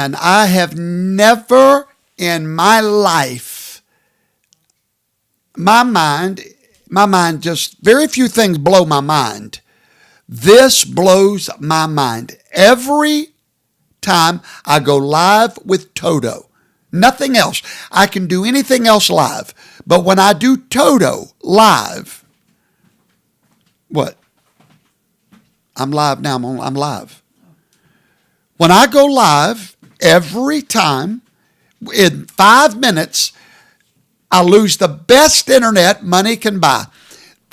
again, I have never in my life, my mind just, very few things blow my mind. This blows my mind. Every time I go live with Toto, nothing else. I can do anything else live. But when I do Toto live, what? I'm live now. I'm live. When I go live, every time, in 5 minutes, I lose the best internet money can buy.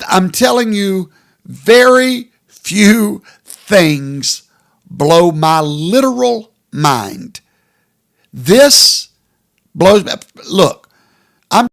I'm telling you, very few things blow my literal mind. This blows me. Look, I'm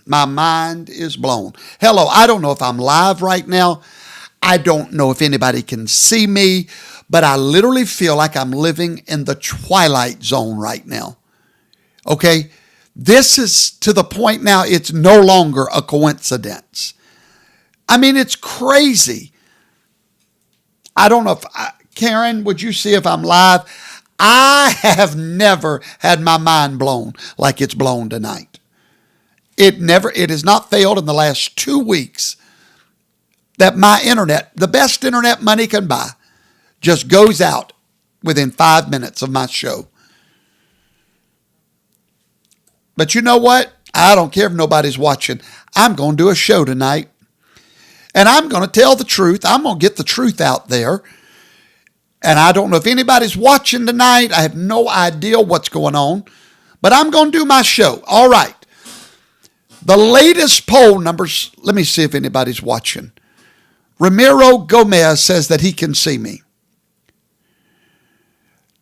my mind is blown. Hello, I don't know if I'm live right now. I don't know if anybody can see me, but I literally feel like I'm living in the twilight zone right now. Okay? This is to the point now it's no longer a coincidence. I mean, it's crazy. I don't know if, Karen, would you see if I'm live? I have never had my mind blown like it's blown tonight. It has not failed in the last 2 weeks that my internet, the best internet money can buy, just goes out within 5 minutes of my show. But you know what? I don't care if nobody's watching. I'm going to do a show tonight. And I'm going to tell the truth. I'm going to get the truth out there. And I don't know if anybody's watching tonight. I have no idea what's going on. But I'm going to do my show. All right. The latest poll numbers, let me see if anybody's watching. Ramiro Gomez says that he can see me.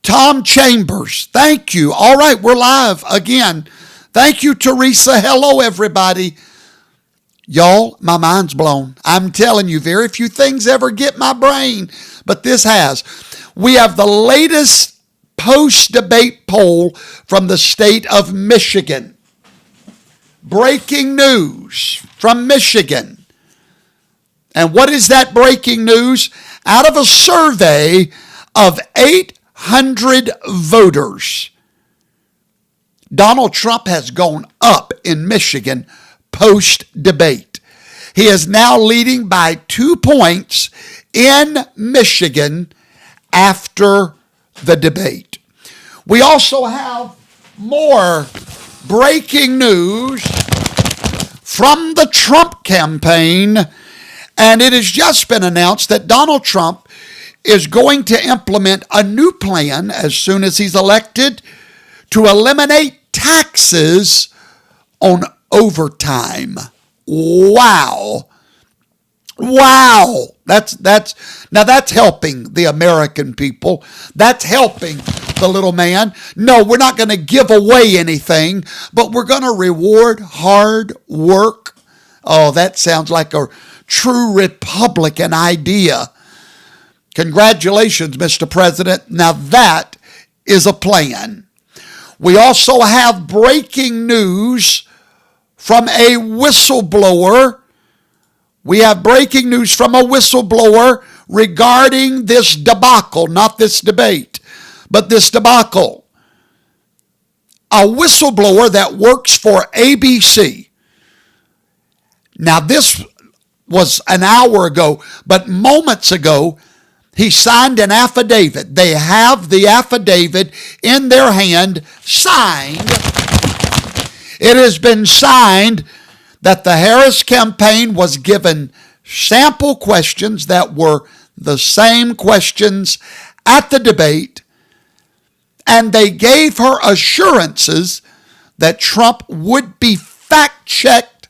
Tom Chambers, thank you. All right, we're live again. Thank you, Teresa. Hello, everybody. Y'all, my mind's blown. I'm telling you, very few things ever get my brain, but this has. We have the latest post-debate poll from the state of Michigan. Breaking news from Michigan. And what is that breaking news? Out of a survey of 800 voters, Donald Trump has gone up in Michigan post-debate. He is now leading by 2 points in Michigan after the debate. We also have more breaking news from the Trump campaign And it has just been announced that Donald Trump is going to implement a new plan as soon as he's elected to eliminate taxes on overtime. Wow. Wow. That's helping the American people. That's helping the little man. No, we're not going to give away anything, but we're going to reward hard work. Oh, that sounds like a true Republican idea. Congratulations, Mr. President. Now that is a plan. We also have breaking news from a whistleblower. We have breaking news from a whistleblower regarding this debacle, not this debate, but this debacle. A whistleblower that works for ABC. Now, this was an hour ago, but moments ago, he signed an affidavit. They have the affidavit in their hand, signed. It has been signed that the Harris campaign was given sample questions that were the same questions at the debate, and they gave her assurances that Trump would be fact-checked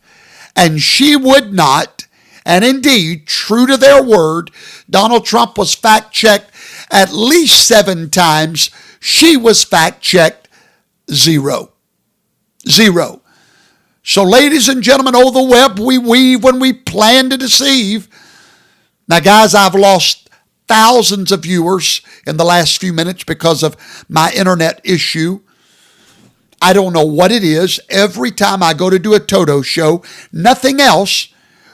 and she would not. And indeed, true to their word, Donald Trump was fact-checked at least 7 times. She was fact-checked 0. So, ladies and gentlemen, oh, the web we weave when we plan to deceive. Now, guys, I've lost thousands of viewers in the last few minutes because of my internet issue. I don't know what it is. Every time I go to do a Toto show, nothing else,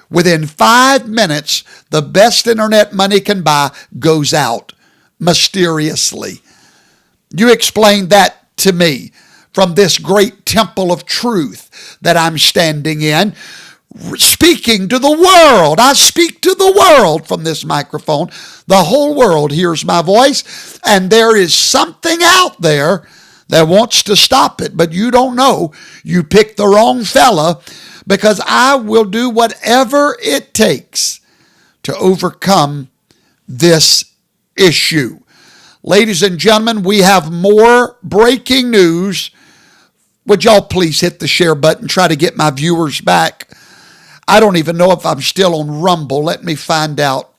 within 5 minutes, the best internet money can buy goes out mysteriously. You explain that to me from this great temple of truth that I'm standing in, speaking to the world. I speak to the world from this microphone. The whole world hears my voice, and there is something out there that wants to stop it, but you don't know. You picked the wrong fella, because I will do whatever it takes to overcome this issue. Ladies and gentlemen, we have more breaking news. Would y'all please hit the share button, try to get my viewers back? I don't even know if I'm still on Rumble. Let me find out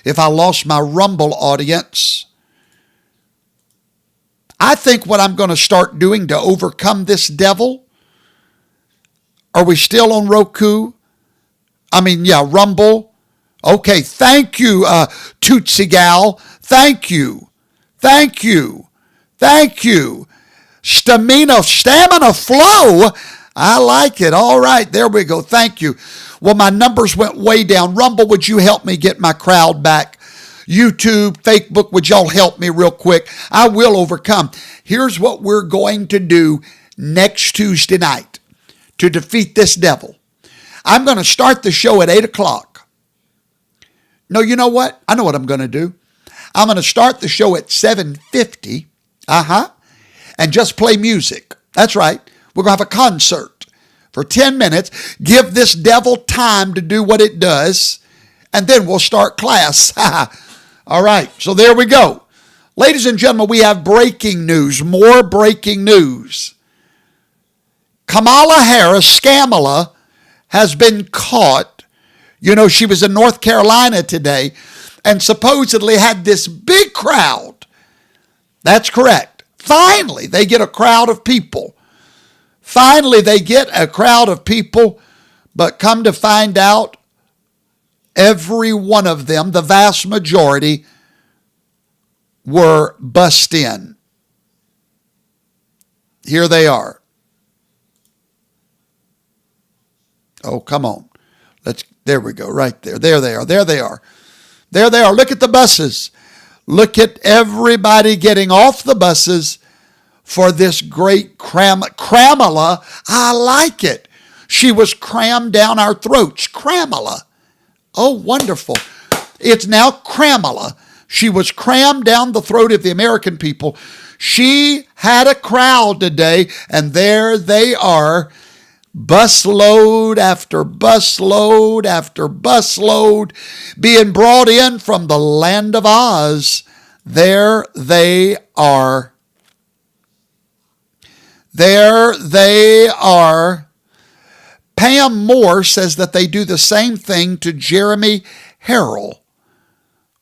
if I lost my Rumble audience. I think what I'm going to start doing to overcome this devil. Are we still on Roku? Rumble. Okay, thank you, Tootsie Gal. Thank you. Stamina flow. I like it. All right, there we go. Thank you. Well, my numbers went way down. Rumble, would you help me get my crowd back? YouTube, Facebook, would y'all help me real quick? I will overcome. Here's what we're going to do next Tuesday night to defeat this devil. I'm going to start the show at 8 o'clock. No, you know what? I know what I'm going to do. I'm going to start the show at 7:50. And just play music. That's right. We're going to have a concert for 10 minutes. Give this devil time to do what it does. And then we'll start class. All right. So there we go. Ladies and gentlemen, we have breaking news. More breaking news. Kamala Harris, Scamala, has been caught. You know, she was in North Carolina today and supposedly had this big crowd. That's correct. Finally, they get a crowd of people. But come to find out, every one of them, the vast majority, were bussed in. Here they are. Oh, come on. There we go, right there. There they are. Look at the buses. Look at everybody getting off the buses for this great Kamala. I like it. She was crammed down our throats. Kamala. Oh, wonderful. It's now Kamala. She was crammed down the throat of the American people. She had a crowd today, and there they are. busload after busload after busload being brought in from the land of Oz. There they are. There they are. Pam Moore says that they do the same thing to Jeremy Harrell.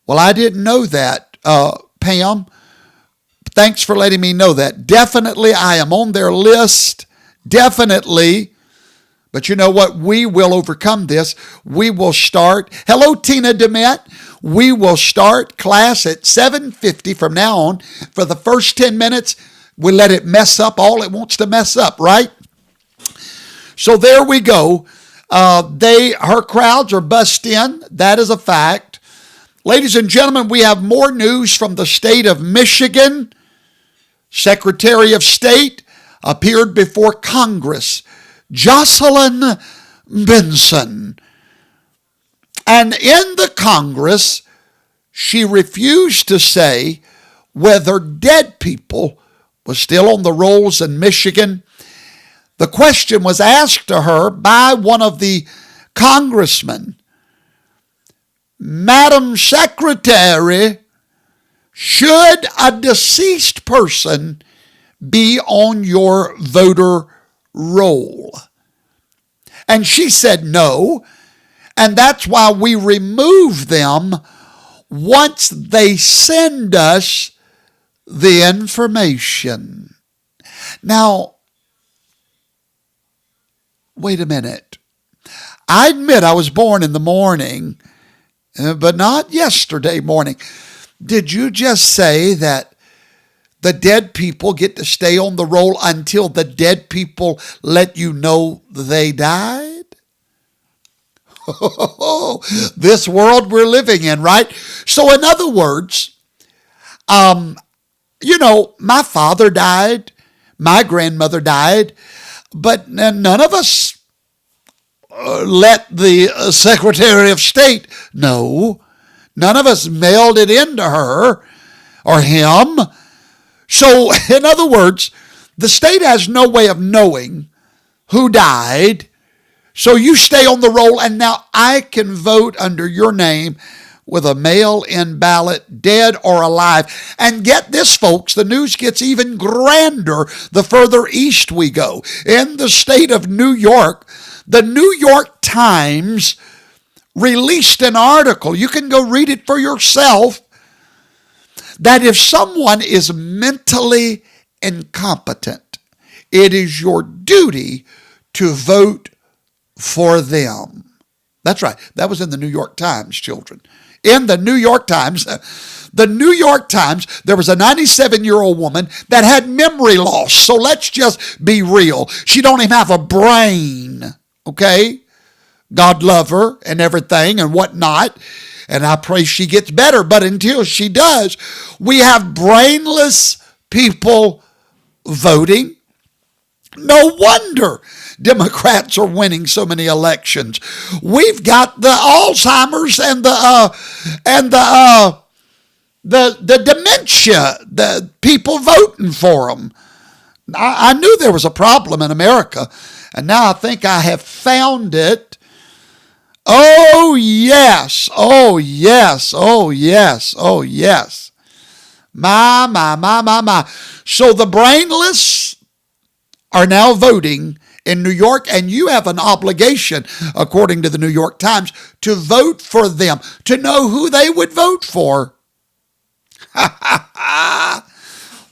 Well, I didn't know that, Pam. Thanks for letting me know that. Definitely, I am on their list. Definitely. But you know what? We will overcome this. We will start. Hello, Tina DeMette. We will start class at 7:50 from now on. For the first 10 minutes, we let it mess up all it wants to mess up, right? So there we go. Her crowds are bussed in. That is a fact. Ladies and gentlemen, we have more news from the state of Michigan. Secretary of State appeared before Congress, Jocelyn Benson. And in the Congress, she refused to say whether dead people were still on the rolls in Michigan. The question was asked to her by one of the congressmen. Madam Secretary, should a deceased person be on your voter roll? And she said no, and that's why we remove them once they send us the information. Now, wait a minute. I admit I was born in the morning, but not yesterday morning. Did you just say that the dead people get to stay on the roll until the dead people let you know they died? This world we're living in, right? So in other words, my father died, my grandmother died, but none of us let the Secretary of State know. None of us mailed it in to her or him. So, in other words, the state has no way of knowing who died. So you stay on the roll, and now I can vote under your name with a mail-in ballot, dead or alive. And get this, folks, the news gets even grander the further east we go. In the state of New York, the New York Times released an article. You can go read it for yourself. That if someone is mentally incompetent, it is your duty to vote for them. That's right. That was in the New York Times, children. In the New York Times, there was a 97-year-old woman that had memory loss. So let's just be real. She don't even have a brain, okay? God love her and everything and whatnot. And I pray she gets better. But until she does, we have brainless people voting. No wonder Democrats are winning so many elections. We've got the Alzheimer's and the dementia, the people voting for them. I knew there was a problem in America, and now I think I have found it. Oh, yes. Oh, yes. Oh, yes. Oh, yes. My. So the brainless are now voting in New York, and you have an obligation, according to the New York Times, to vote for them, to know who they would vote for.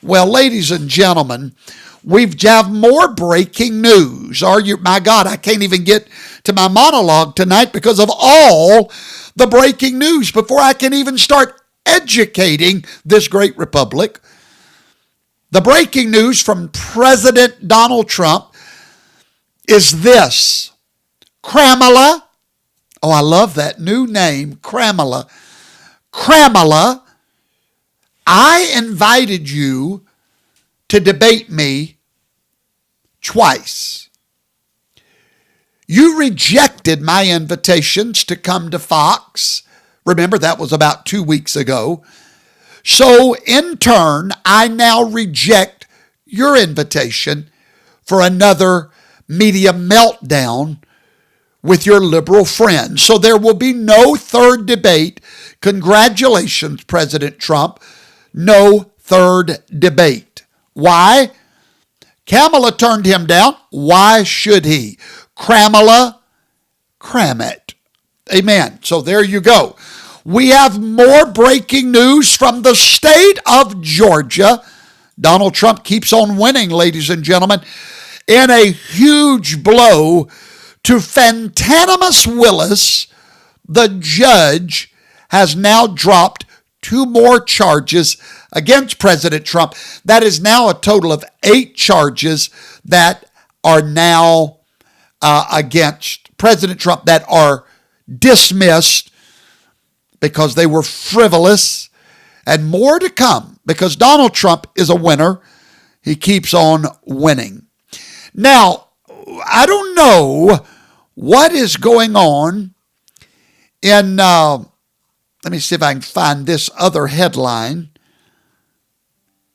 Well, ladies and gentlemen, we have more breaking news. My God, I can't even get to my monologue tonight because of all the breaking news before I can even start educating this great republic. The breaking news from President Donald Trump is this. Kamala, oh, I love that new name, Kamala. Kamala, I invited you to debate me twice. You rejected my invitations to come to Fox. Remember, that was about 2 weeks ago. So, in turn, I now reject your invitation for another media meltdown with your liberal friends. So there will be no third debate. Congratulations, President Trump. No third debate. Why? Kamala turned him down. Why should he? Kamala, cram it. Amen. So there you go. We have more breaking news from the state of Georgia. Donald Trump keeps on winning, ladies and gentlemen, in a huge blow to Fantanimus Willis. The judge has now dropped 2 more charges against President Trump. That is now a total of 8 charges that are now against President Trump that are dismissed because they were frivolous, and more to come because Donald Trump is a winner. He keeps on winning. Now, I don't know what is going on in, let me see if I can find this other headline.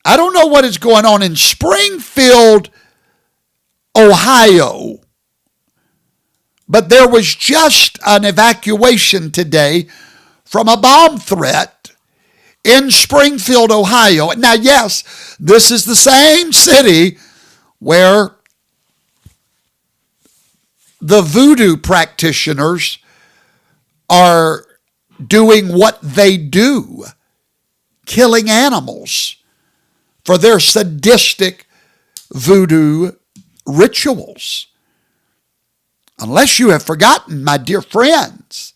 I don't know what is going on in Springfield, Ohio, but there was just an evacuation today from a bomb threat in Springfield, Ohio. Now, yes, this is the same city where the voodoo practitioners are doing what they do, killing animals for their sadistic voodoo rituals. Unless you have forgotten, my dear friends,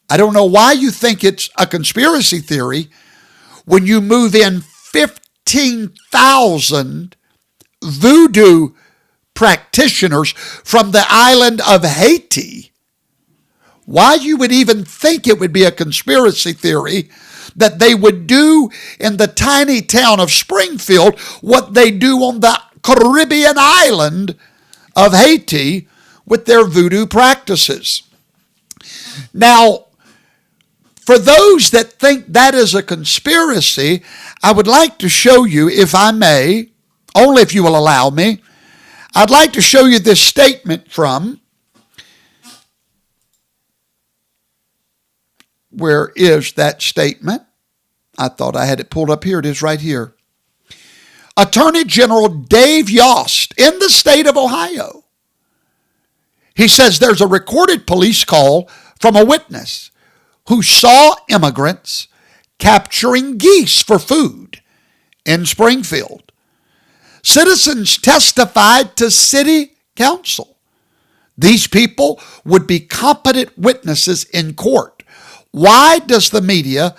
I don't know why you think it's a conspiracy theory when you move in 15,000 voodoo practitioners from the island of Haiti. Why you would even think it would be a conspiracy theory that they would do in the tiny town of Springfield what they do on the Caribbean island of Haiti with their voodoo practices. Now, for those that think that is a conspiracy, I would like to show you, if I may, only if you will allow me, I'd like to show you this statement from, where is that statement? I thought I had it pulled up. Here it is right here. Attorney General Dave Yost in the state of Ohio. He says there's a recorded police call from a witness who saw immigrants capturing geese for food in Springfield. Citizens testified to city council. These people would be competent witnesses in court. Why does the media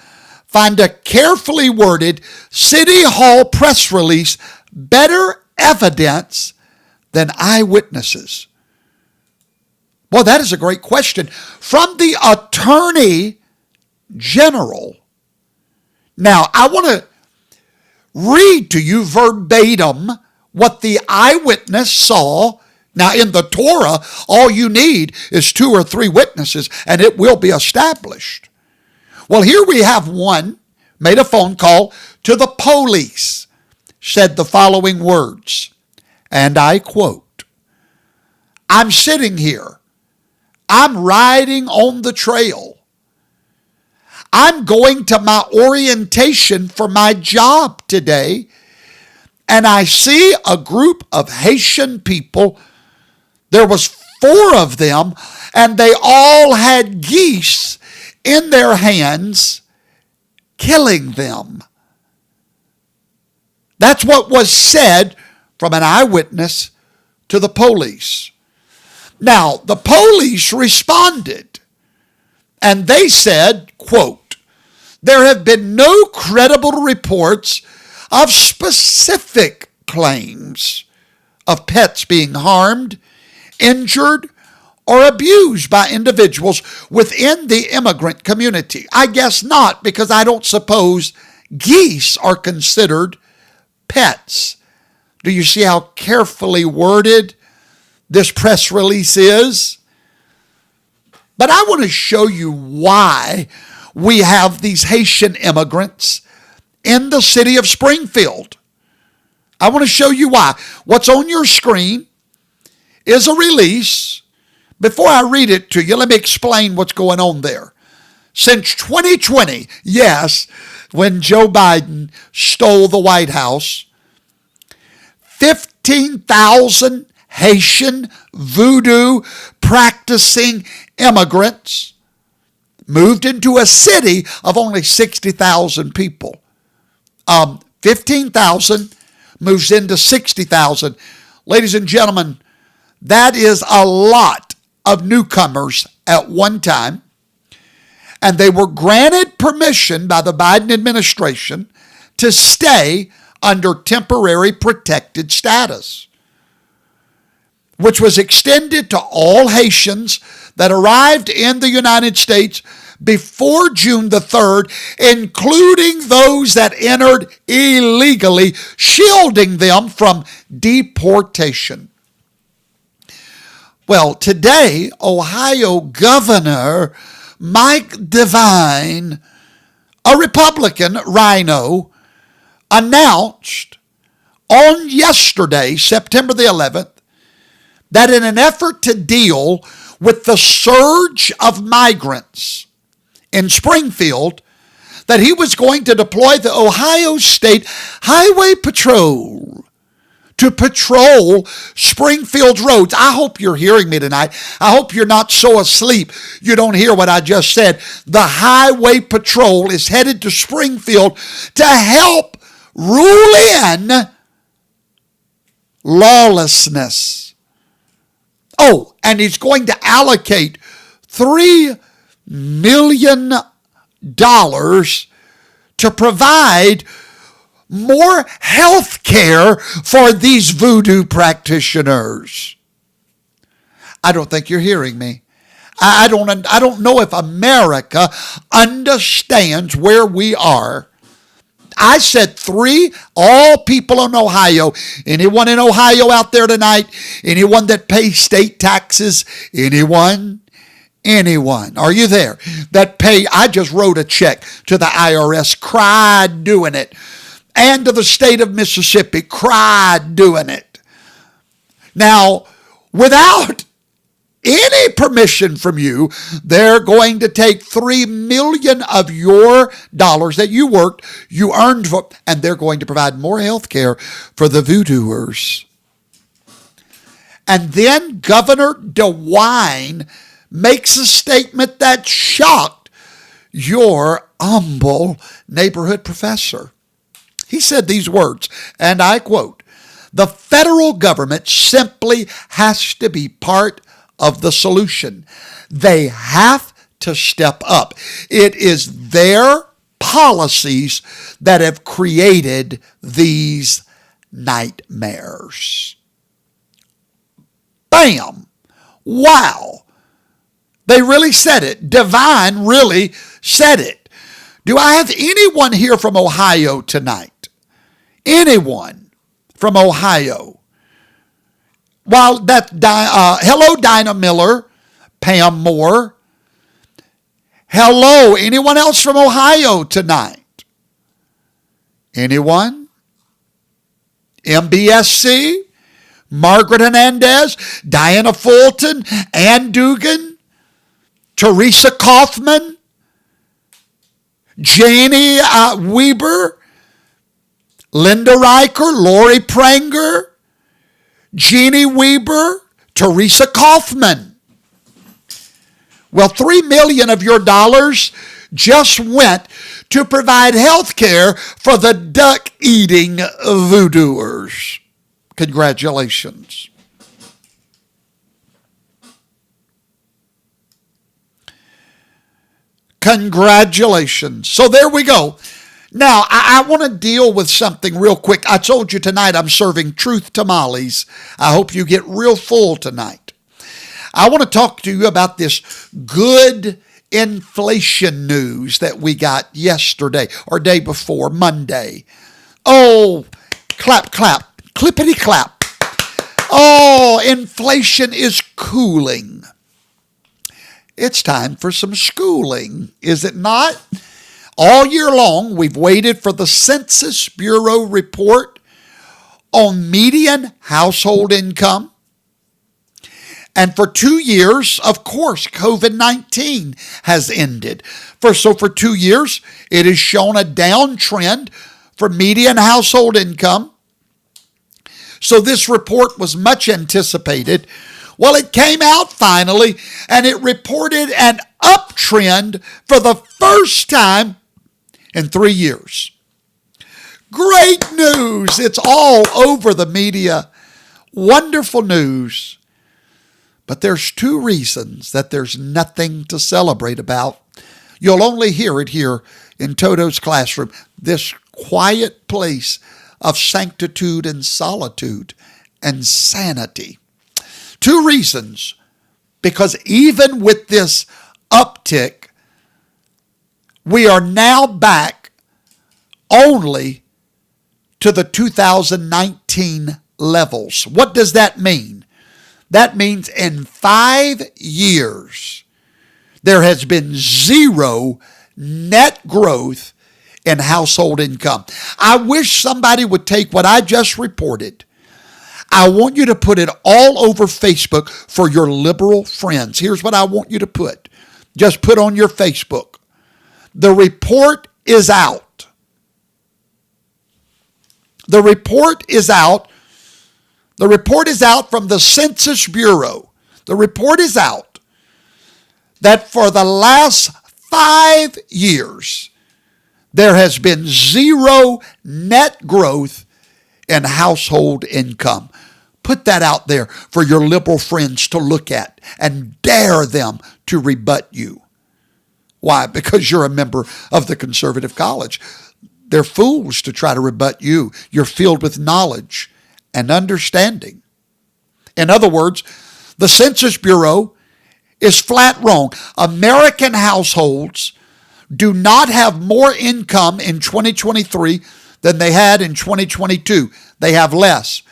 find a carefully worded City Hall press release better evidence than eyewitnesses? Well, that is a great question. From the Attorney General. Now, I want to read to you verbatim what the eyewitness saw. Now, in the Torah, all you need is 2 or 3 witnesses, and it will be established. Well, here we have one made a phone call to the police, said the following words, and I quote, "I'm sitting here. I'm riding on the trail. I'm going to my orientation for my job today, and I see a group of Haitian people. There was 4 of them, and they all had geese in their hands, killing them." That's what was said from an eyewitness to the police. Now, the police responded, and they said, quote, "There have been no credible reports of specific claims of pets being harmed, injured, or abused by individuals within the immigrant community." I guess not, because I don't suppose geese are considered pets. Do you see how carefully worded this press release is? But I want to show you why we have these Haitian immigrants in the city of Springfield. I want to show you why. What's on your screen is a release. Before I read it to you, let me explain what's going on there. Since 2020, yes, when Joe Biden stole the White House, 15,000 Haitian voodoo practicing immigrants moved into a city of only 60,000 people. 15,000 moves into 60,000. Ladies and gentlemen, that is a lot of newcomers at one time. And they were granted permission by the Biden administration to stay under temporary protected status, which was extended to all Haitians that arrived in the United States before June the 3rd, including those that entered illegally, shielding them from deportation. Well, today, Ohio Governor Mike DeWine, a Republican rhino, announced on yesterday, September the 11th, that in an effort to deal with the surge of migrants in Springfield, that he was going to deploy the Ohio State Highway Patrol to patrol Springfield's roads. I hope you're hearing me tonight. I hope you're not so asleep you don't hear what I just said. The Highway Patrol is headed to Springfield to help rule in lawlessness. Oh, and he's going to allocate $3 million to provide more health care for these voodoo practitioners. I don't think you're hearing me. I don't know if America understands where we are. I said all people in Ohio. Anyone in Ohio out there tonight? Anyone that pays state taxes? Anyone? Are you there? I just wrote a check to the IRS, cried doing it. And to the state of Mississippi, cried doing it. Now, without any permission from you, they're going to take $3 million of your dollars that you worked, you earned, and they're going to provide more health care for the voodooers. And then Governor DeWine makes a statement that shocked your humble neighborhood professor. He said these words, and I quote, "The federal government simply has to be part of the solution. They have to step up. It is their policies that have created these nightmares." Bam! Wow! They really said it. DeWine really said it. Do I have anyone here from Ohio tonight? Anyone from Ohio? Well, hello, Dinah Miller, Pam Moore. Hello, anyone else from Ohio tonight? Anyone? MBSC, Margaret Hernandez, Diana Fulton, Ann Dugan, Teresa Kaufman, Janie Weber, Linda Riker, Lori Pranger, Jeannie Weber, Teresa Kaufman. Well, $3 million of your dollars just went to provide health care for the duck-eating voodooers. Congratulations. Congratulations. So there we go. Now, I want to deal with something real quick. I told you tonight I'm serving truth tamales. I hope you get real full tonight. I want to talk to you about this good inflation news that we got yesterday or day before, Monday. Oh, clap, clap, clippity clap. Oh, inflation is cooling. It's time for some schooling, is it not? All year long, we've waited for the Census Bureau report on median household income. And for 2 years, of course, COVID-19 has ended. For 2 years, it has shown a downtrend for median household income. So this report was much anticipated. Well, it came out finally, and it reported an uptrend for the first time in 3 years. Great news. It's all over the media. Wonderful news. But there's 2 reasons that there's nothing to celebrate about. You'll only hear it here in Toto's classroom, this quiet place of sanctitude and solitude and sanity. 2 reasons, because even with this uptick, we are now back only to the 2019 levels. What does that mean? That means in 5 years, there has been 0 net growth in household income. I wish somebody would take what I just reported. I want you to put it all over Facebook for your liberal friends. Here's what I want you to put. Just put on your Facebook. The report is out. The report is out. The report is out from the Census Bureau. The report is out that for the last 5 years, there has been 0 net growth in household income. Put that out there for your liberal friends to look at and dare them to rebut you. Why? Because you're a member of the conservative college. They're fools to try to rebut you. You're filled with knowledge and understanding. In other words, the Census Bureau is flat wrong. American households do not have more income in 2023 than they had in 2022. They have less.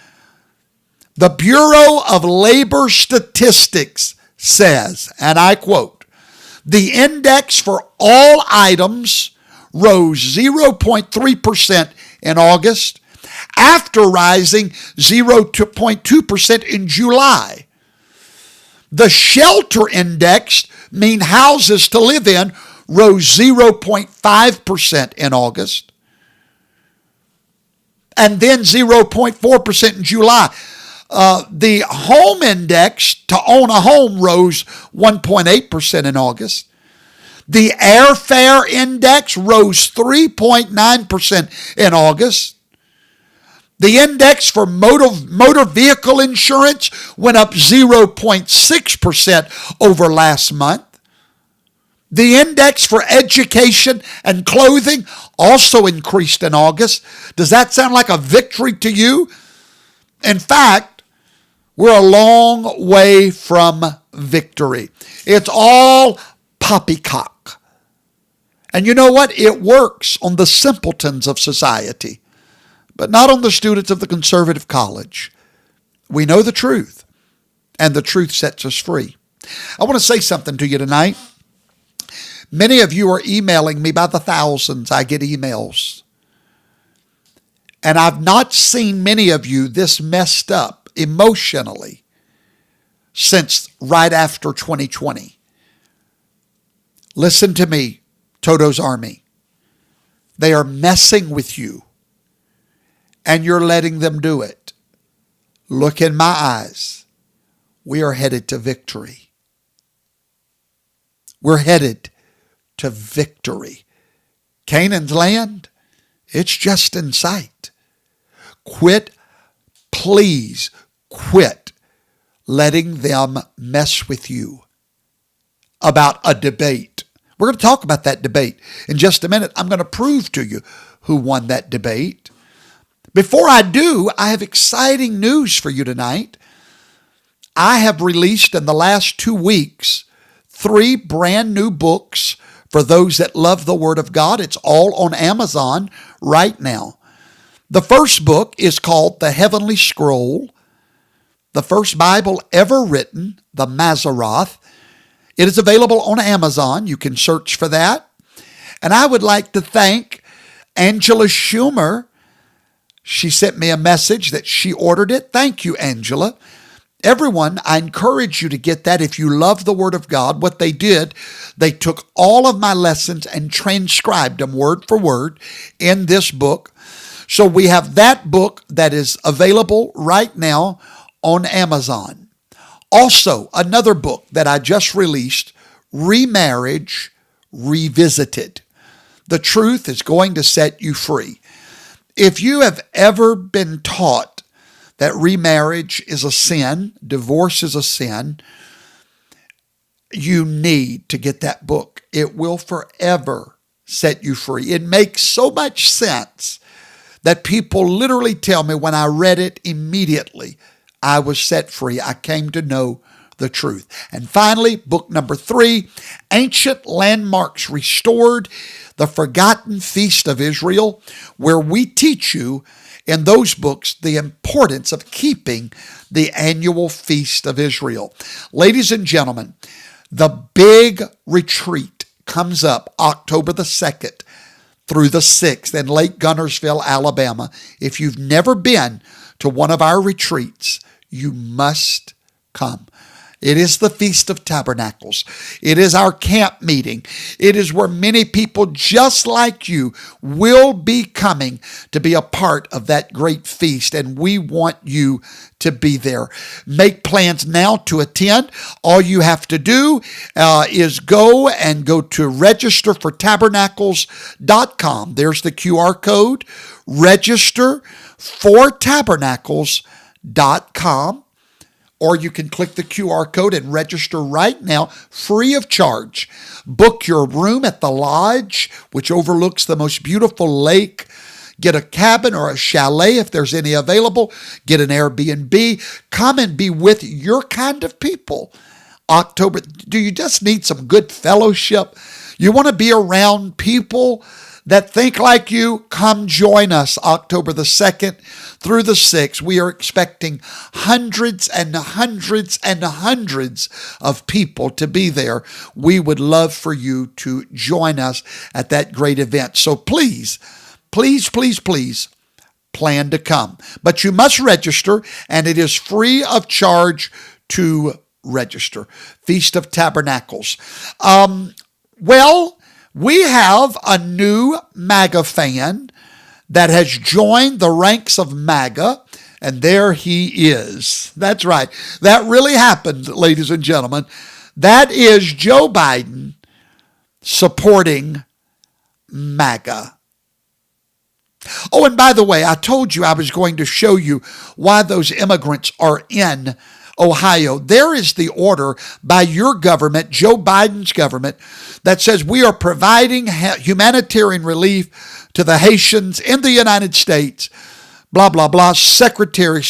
The Bureau of Labor Statistics says, and I quote, the index for all items rose 0.3% in August, after rising 0.2% in July. The shelter index, mean houses to live in, rose 0.5% in August, and then 0.4% in July. The home index to own a home rose 1.8% in August. The airfare index rose 3.9% in August. The index for motor vehicle insurance went up 0.6% over last month. The index for education and clothing also increased in August. Does that sound like a victory to you? In fact, we're a long way from victory. It's all poppycock. And you know what? It works on the simpletons of society, but not on the students of the conservative college. We know the truth, and the truth sets us free. I want to say something to you tonight. Many of you are emailing me by the thousands. I get emails. And I've not seen many of you this messed up emotionally since right after 2020. Listen to me, Toto's Army. They are messing with you, and you're letting them do it. Look in my eyes. We are headed to victory. We're headed to victory. Canaan's land, it's just in sight. Please quit letting them mess with you about a debate. We're going to talk about that debate in just a minute. I'm going to prove to you who won that debate. Before I do, I have exciting news for you tonight. I have released in the last 2 weeks 3 brand new books for those that love the Word of God. It's all on Amazon right now. The first book is called The Heavenly Scroll, the first Bible ever written, the Masoreth. It is available on Amazon. You can search for that. And I would like to thank Angela Schumer. She sent me a message that she ordered it. Thank you, Angela. Everyone, I encourage you to get that if you love the Word of God. What they did, they took all of my lessons and transcribed them word for word in this book. So we have that book that is available right now on Amazon. Also, another book that I just released, Remarriage Revisited. The truth is going to set you free. If you have ever been taught that remarriage is a sin, divorce is a sin, you need to get that book. It will forever set you free. It makes so much sense that people literally tell me when I read it immediately, I was set free. I came to know the truth. And finally, book number 3, Ancient Landmarks Restored, The Forgotten Feast of Israel, where we teach you in those books the importance of keeping the annual Feast of Israel. Ladies and gentlemen, the big retreat comes up October the 2nd through the 6th in Lake Gunnersville, Alabama. If you've never been to one of our retreats, you must come. It is the Feast of Tabernacles. It is our camp meeting. It is where many people just like you will be coming to be a part of that great feast, and we want you to be there. Make plans now to attend. All you have to do is go to registerfortabernacles.com. There's the QR code, registerfortabernacles.com. Or you can click the QR code and register right now, free of charge. Book your room at the lodge, which overlooks the most beautiful lake. Get a cabin or a chalet if there's any available. Get an Airbnb. Come and be with your kind of people. October, do you just need some good fellowship? You want to be around people that think like you? Come join us October the 2nd through the 6th. We are expecting hundreds and hundreds and hundreds of people to be there. We would love for you to join us at that great event. So please, please, please, please plan to come. But you must register, and it is free of charge to register. Feast of Tabernacles. We have a new MAGA fan that has joined the ranks of MAGA, and there he is. That's right. That really happened, ladies and gentlemen. That is Joe Biden supporting MAGA. Oh, and by the way, I told you I was going to show you why those immigrants are in Ohio. There is the order by your government, Joe Biden's government, that says we are providing humanitarian relief to the Haitians in the United States. Blah, blah, blah. Secretary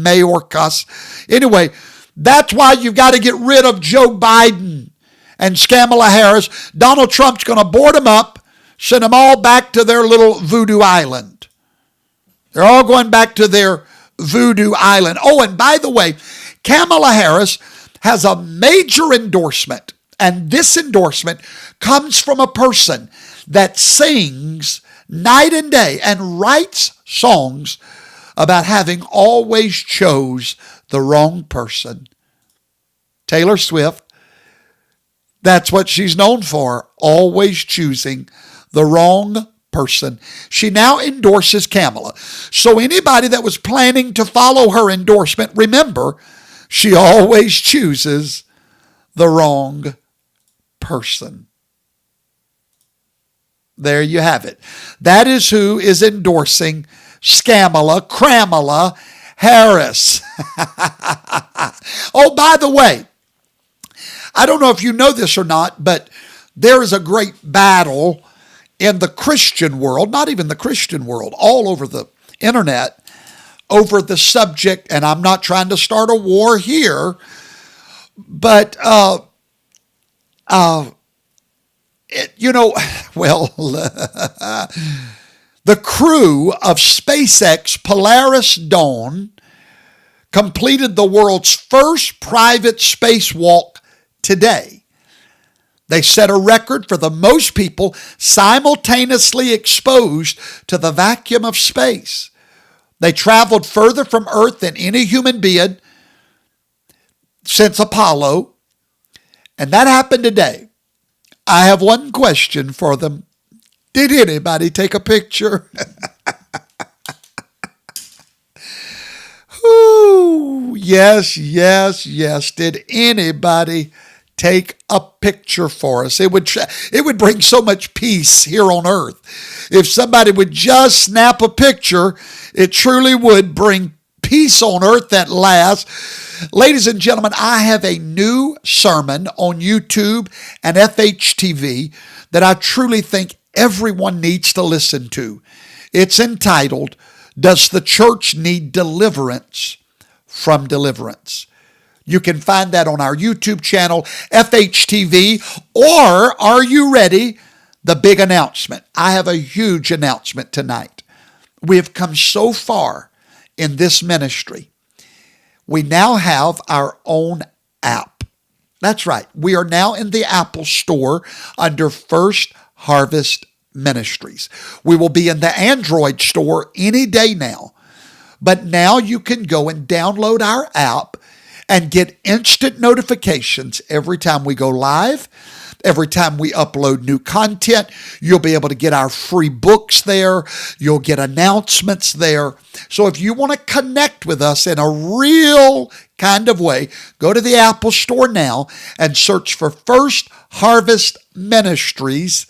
Mayorkas. Anyway, that's why you've got to get rid of Joe Biden and Kamala Harris. Donald Trump's going to board them up, send them all back to their little voodoo island. They're all going back to their voodoo island. Oh, and by the way, Kamala Harris has a major endorsement, and this endorsement comes from a person that sings night and day and writes songs about having always chose the wrong person. Taylor Swift, that's what she's known for, always choosing the wrong person. She now endorses Kamala. So anybody that was planning to follow her endorsement, remember, she always chooses the wrong person. There you have it. That is who is endorsing Kamala Harris. Oh, by the way, I don't know if you know this or not, but there is a great battle in the Christian world, not even the Christian world, all over the internet, over the subject, and I'm not trying to start a war here, but, the crew of SpaceX Polaris Dawn completed the world's first private spacewalk today. They set a record for the most people simultaneously exposed to the vacuum of space. They traveled further from Earth than any human being since Apollo. And that happened today. I have one question for them. Did anybody take a picture? Ooh, yes. Did anybody take a picture for us? It would bring so much peace here on earth. If somebody would just snap a picture, it truly would bring peace on earth that lasts. Ladies and gentlemen, I have a new sermon on YouTube and FHTV that I truly think everyone needs to listen to. It's entitled, Does the Church Need Deliverance from Deliverance? You can find that on our YouTube channel, FHTV, or are you ready? The big announcement. I have a huge announcement tonight. We have come so far in this ministry. We now have our own app. That's right. We are now in the Apple Store under First Harvest Ministries. We will be in the Android store any day now. But now you can go and download our app and get instant notifications every time we go live, every time we upload new content. You'll be able to get our free books there. You'll get announcements there. So if you want to connect with us in a real kind of way, go to the Apple Store now and search for First Harvest Ministries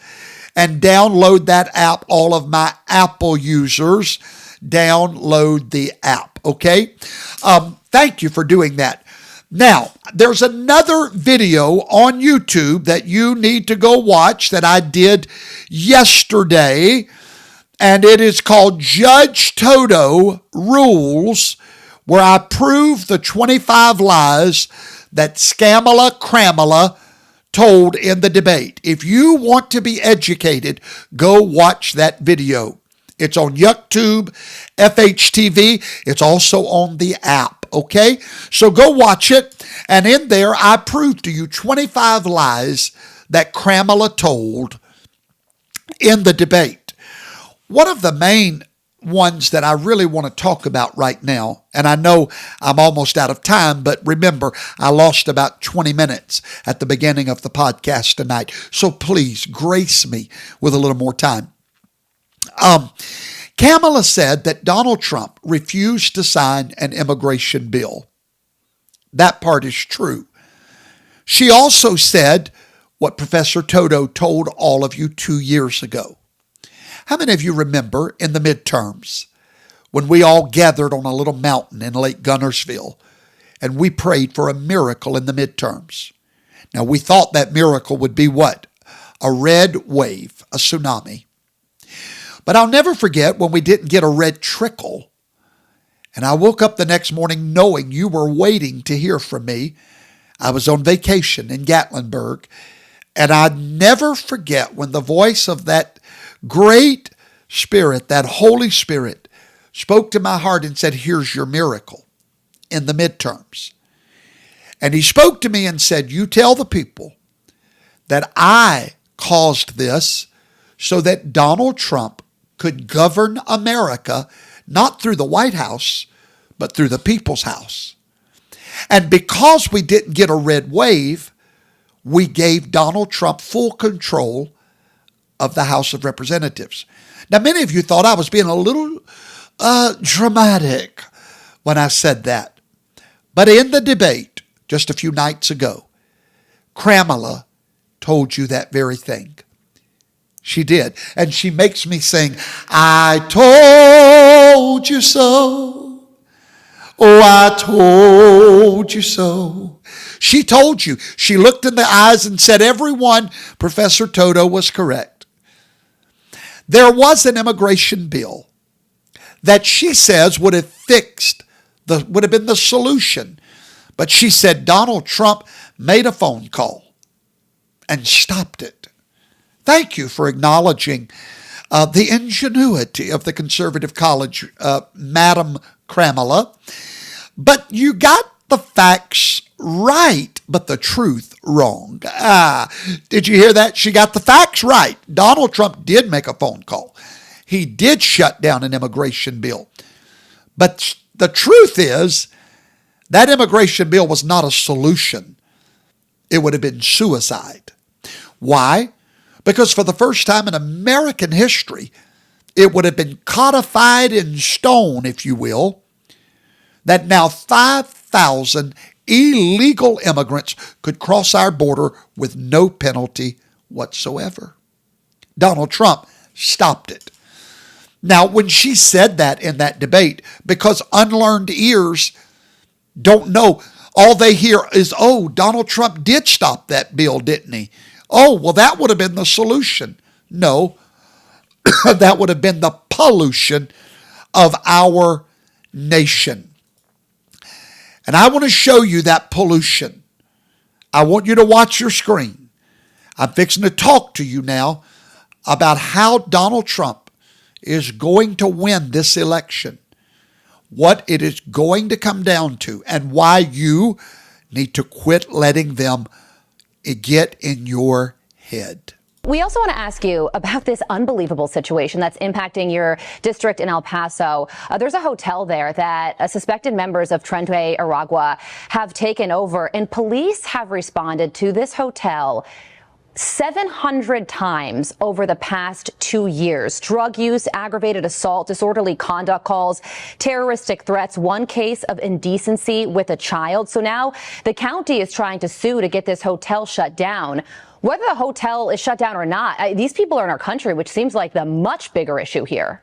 and download that app. All of my Apple users, download the app, okay? Thank you for doing that. Now, there's another video on YouTube that you need to go watch that I did yesterday, and it is called Judge Toto Rules, where I prove the 25 lies that Kamala told in the debate. If you want to be educated, go watch that video. It's on YouTube, FHTV. It's also on the app, okay? So go watch it. And in there, I prove to you 25 lies that Kamala told in the debate. One of the main ones that I really want to talk about right now, and I know I'm almost out of time, but remember, I lost about 20 minutes at the beginning of the podcast tonight. So please grace me with a little more time. Kamala said that Donald Trump refused to sign an immigration bill. That part is true. She also said what Professor Toto told all of you 2 years ago. How many of you remember in the midterms when we all gathered on a little mountain in Lake Gunnersville and we prayed for a miracle in the midterms? Now, we thought that miracle would be what? A red wave, a tsunami. But I'll never forget when we didn't get a red trickle. And I woke up the next morning knowing you were waiting to hear from me. I was on vacation in Gatlinburg. And I'd never forget when the voice of that great Spirit, that Holy Spirit, spoke to my heart and said, here's your miracle in the midterms. And he spoke to me and said, you tell the people that I caused this so that Donald Trump could govern America, not through the White House, but through the people's house. And because we didn't get a red wave, we gave Donald Trump full control of the House of Representatives. Now, many of you thought I was being a little dramatic when I said that. But in the debate just a few nights ago, Kamala told you that very thing. She did. And she makes me sing, I told you so. Oh, I told you so. She told you. She looked in the eyes and said, everyone, Professor Toto was correct. There was an immigration bill that she says would have been the solution. But she said Donald Trump made a phone call and stopped it. Thank you for acknowledging the ingenuity of the Conservative College, Madam Kamala. But you got the facts right, but the truth wrong. Did you hear that? She got the facts right. Donald Trump did make a phone call. He did shut down an immigration bill. But the truth is, that immigration bill was not a solution. It would have been suicide. Why? Because for the first time in American history, it would have been codified in stone, if you will, that now 5,000 illegal immigrants could cross our border with no penalty whatsoever. Donald Trump stopped it. Now, when she said that in that debate, because unlearned ears don't know, all they hear is, oh, Donald Trump did stop that bill, didn't he? Oh, well, that would have been the solution. No, that would have been the pollution of our nation. And I want to show you that pollution. I want you to watch your screen. I'm fixing to talk to you now about how Donald Trump is going to win this election, what it is going to come down to, and why you need to quit letting them get in your head. We also want to ask you about this unbelievable situation that's impacting your district in El Paso. There's a hotel there that suspected members of Tren Aragua have taken over, and police have responded to this hotel 700 times over the past 2 years. Drug use, aggravated assault, disorderly conduct calls, terroristic threats, one case of indecency with a child. So now the county is trying to sue to get this hotel shut down. Whether the hotel is shut down or not, these people are in our country, which seems like the much bigger issue here.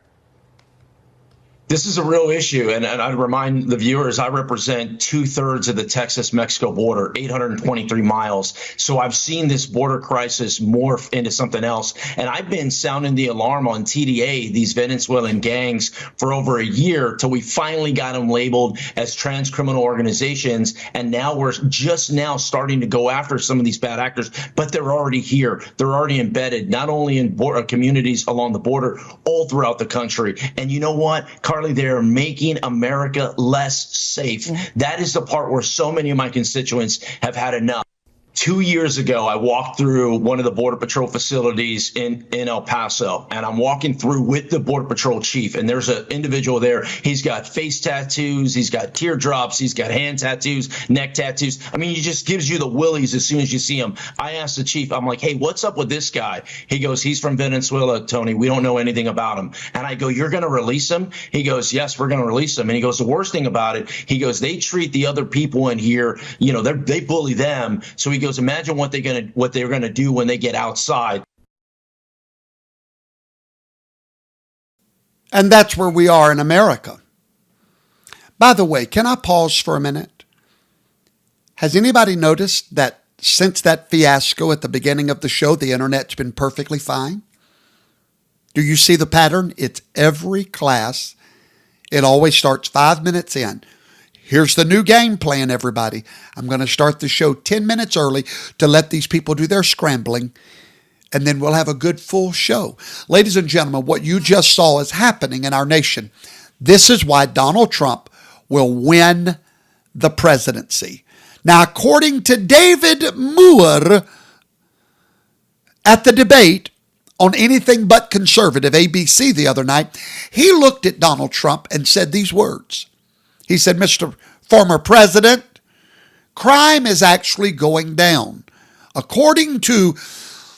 This is a real issue, and I'd remind the viewers, I represent 2/3 of the Texas-Mexico border, 823 miles. So I've seen this border crisis morph into something else, and I've been sounding the alarm on TDA, these Venezuelan gangs, for over a year till we finally got them labeled as trans-criminal organizations, and now we're just now starting to go after some of these bad actors, but they're already here. They're already embedded, not only in communities along the border, all throughout the country. And you know what, they're making America less safe. That is the part where so many of my constituents have had enough. 2 years ago, I walked through one of the Border Patrol facilities in El Paso, and I'm walking through with the Border Patrol chief, and there's an individual there. He's got face tattoos, he's got teardrops, he's got hand tattoos, neck tattoos. I mean, he just gives you the willies as soon as you see him. I asked the chief, I'm like, hey, what's up with this guy? He goes, he's from Venezuela, Tony. We don't know anything about him. And I go, you're going to release him? He goes, yes, we're going to release him. And he goes, the worst thing about it, he goes, they treat the other people in here, you know, they bully them. So he goes, imagine what they're gonna do when they get outside. And that's where we are in America. By the way, can I pause for a minute? Has anybody noticed that since that fiasco at the beginning of the show, the internet's been perfectly fine? Do you see the pattern? It's every class. It always starts 5 minutes in. Here's the new game plan, everybody. I'm going to start the show 10 minutes early to let these people do their scrambling, and then we'll have a good full show. Ladies and gentlemen, what you just saw is happening in our nation. This is why Donald Trump will win the presidency. Now, according to David Mewe at the debate on Anything But Conservative, ABC, the other night, he looked at Donald Trump and said these words. He said, Mr. Former President, crime is actually going down. According to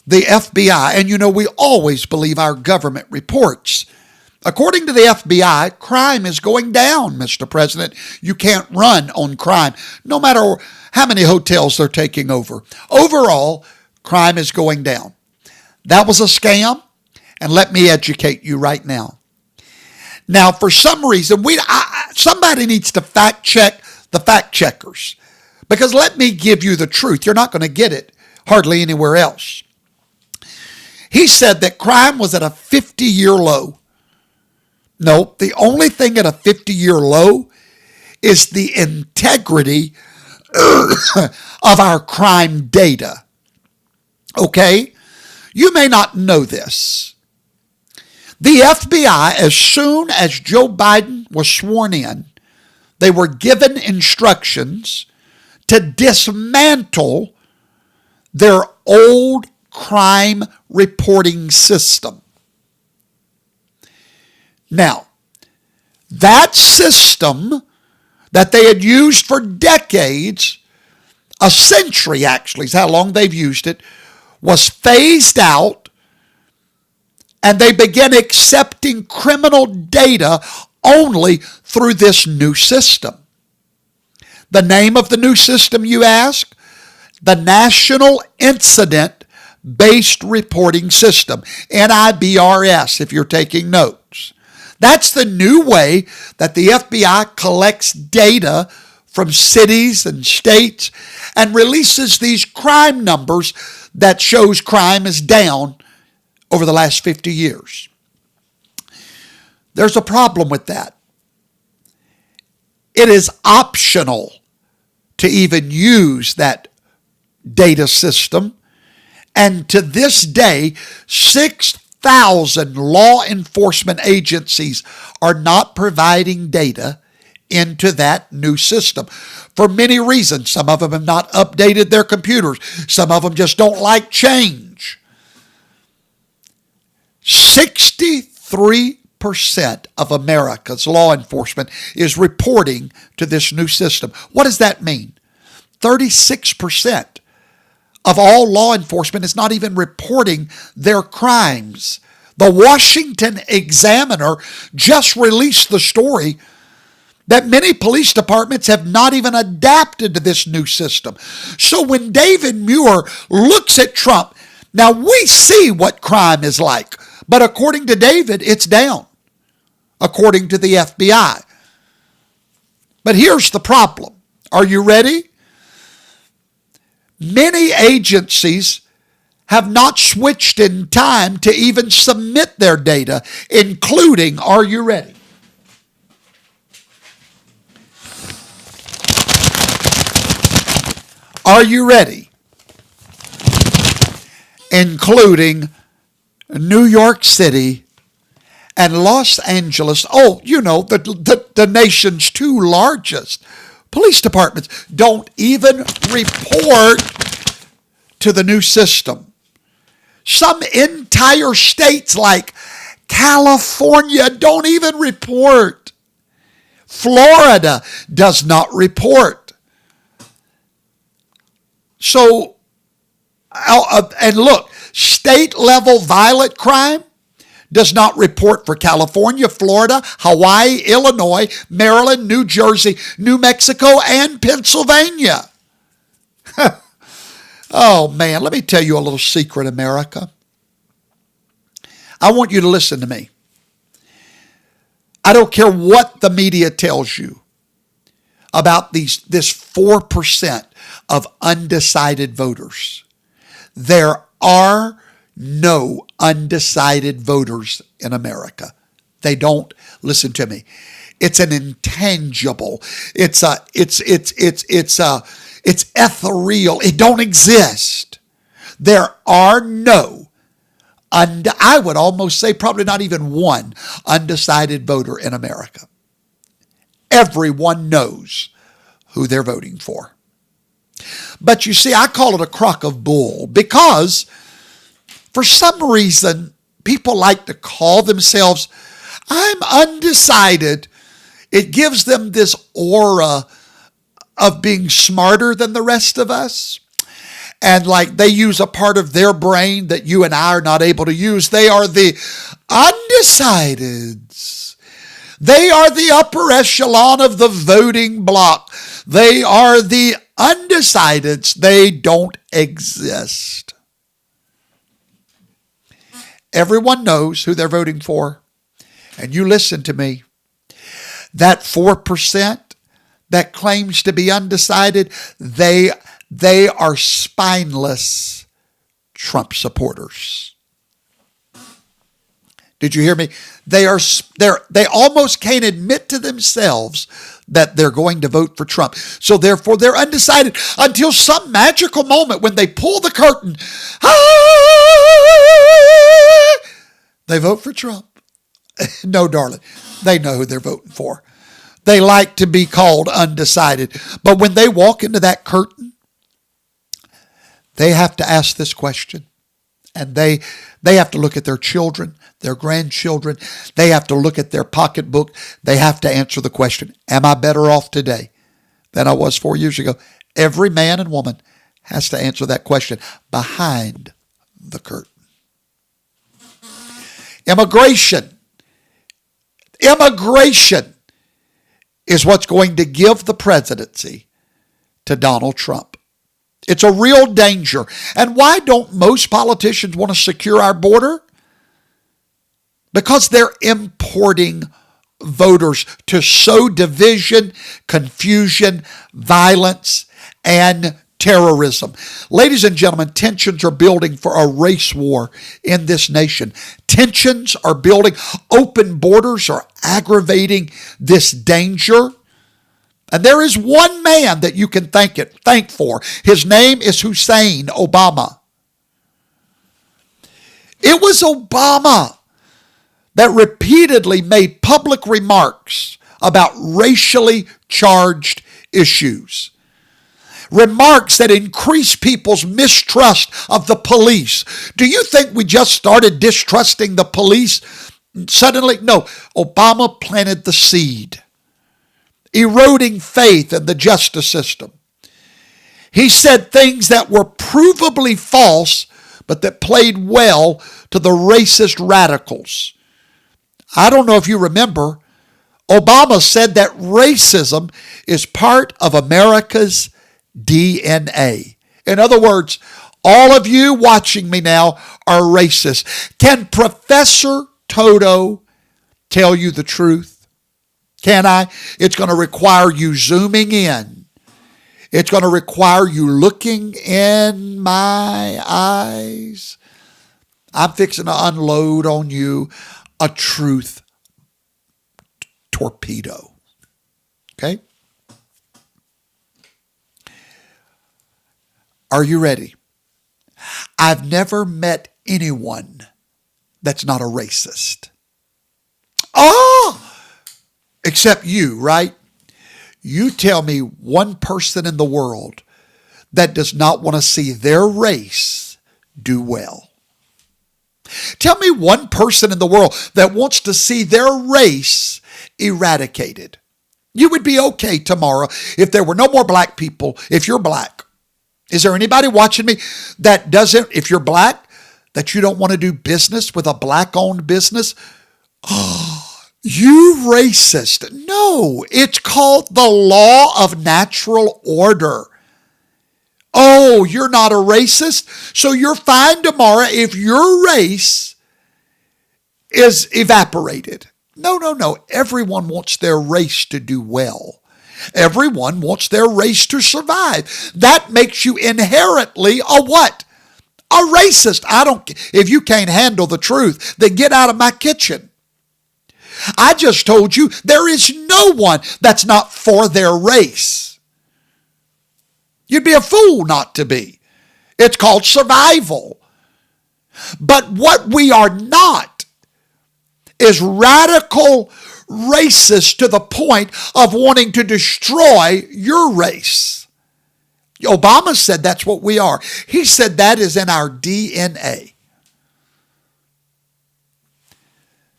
the FBI, and you know we always believe our government reports, according to the FBI, crime is going down, Mr. President. You can't run on crime, no matter how many hotels they're taking over. Overall, crime is going down. That was a scam, and let me educate you right now. Now, for some reason, somebody needs to fact check the fact checkers, because let me give you the truth. You're not going to get it hardly anywhere else. He said that crime was at a 50-year low. No, the only thing at a 50-year low is the integrity of our crime data. Okay? You may not know this. The FBI, as soon as Joe Biden was sworn in, they were given instructions to dismantle their old crime reporting system. Now, That system that they had used for decades, a century actually is how long they've used it, was phased out, and they began accepting criminal data only through this new system. The name of the new system, you ask? The National Incident Based Reporting System, NIBRS, if you're taking notes. That's the new way that the FBI collects data from cities and states and releases these crime numbers that shows crime is down over the last 50 years. There's a problem with that. It is optional to even use that data system. And to this day, 6,000 law enforcement agencies are not providing data into that new system for many reasons. Some of them have not updated their computers. Some of them just don't like change. 63% of America's law enforcement is reporting to this new system. What does that mean? 36% of all law enforcement is not even reporting their crimes. The Washington Examiner just released the story that many police departments have not even adapted to this new system. So when David Muir looks at Trump, now we see what crime is like, but according to David, it's down, according to the FBI. But here's the problem. Are you ready? Many agencies have not switched in time to even submit their data, including, are you ready? Are you ready? Including New York City and Los Angeles. Oh, you know, the nation's two largest police departments don't even report to the new system. Some entire states like California don't even report. Florida does not report. So, and look, state level violent crime does not report for California, Florida, Hawaii, Illinois, Maryland, New Jersey, New Mexico, and Pennsylvania. Oh man, let me tell you a little secret, America. I want you to listen to me. I don't care what the media tells you about this 4% of undecided voters. There are no undecided voters in America. They don't. Listen to me. It's an intangible. It's ethereal. It don't exist. There are no, I would almost say probably not even one undecided voter in America. Everyone knows who they're voting for. But you see, I call it a crock of bull because for some reason, people like to call themselves, I'm undecided. It gives them this aura of being smarter than the rest of us. And like they use a part of their brain that you and I are not able to use. They are the undecideds. They are the upper echelon of the voting bloc. They are the undecideds. They don't exist. Everyone knows who they're voting for. And you listen to me. That 4% that claims to be undecided, they are spineless Trump supporters. Did you hear me? They almost can't admit to themselves that they're going to vote for Trump. So therefore, they're undecided until some magical moment when they pull the curtain. They vote for Trump. No, darling. They know who they're voting for. They like to be called undecided. But when they walk into that curtain, they have to ask this question. And they have to look at their children, their grandchildren. They have to look at their pocketbook. They have to answer the question, am I better off today than I was 4 years ago? Every man and woman has to answer that question behind the curtain. Immigration is what's going to give the presidency to Donald Trump. It's a real danger. And why don't most politicians want to secure our border? Because they're importing voters to sow division, confusion, violence, and terrorism. Ladies and gentlemen, tensions are building for a race war in this nation. Tensions are building. Open borders are aggravating this danger. And there is one man that you can thank for. His name is Hussein Obama. It was Obama that repeatedly made public remarks about racially charged issues. Remarks that increase people's mistrust of the police. Do you think we just started distrusting the police suddenly? No, Obama planted the seed, eroding faith in the justice system. He said things that were provably false, but that played well to the racist radicals. I don't know if you remember, Obama said that racism is part of America's DNA. In other words, all of you watching me now are racist. Can Professor Toto tell you the truth? Can I? It's going to require you zooming in. It's going to require you looking in my eyes. I'm fixing to unload on you a truth torpedo. Okay? Are you ready? I've never met anyone that's not a racist. Oh! Except you, right? You tell me one person in the world that does not want to see their race do well. Tell me one person in the world that wants to see their race eradicated. You would be okay tomorrow if there were no more black people, if you're black. Is there anybody watching me that doesn't, if you're black, that you don't want to do business with a black-owned business? Oh, you racist. No, it's called the law of natural order. Oh, you're not a racist, so you're fine tomorrow if your race is evaporated. No. Everyone wants their race to do well. Everyone wants their race to survive. That makes you inherently a what? A racist. If you can't handle the truth, then get out of my kitchen. I just told you there is no one that's not for their race. You'd be a fool not to be. It's called survival. But what we are not is radical racist to the point of wanting to destroy your race. Obama said that's what we are. He said that is in our DNA.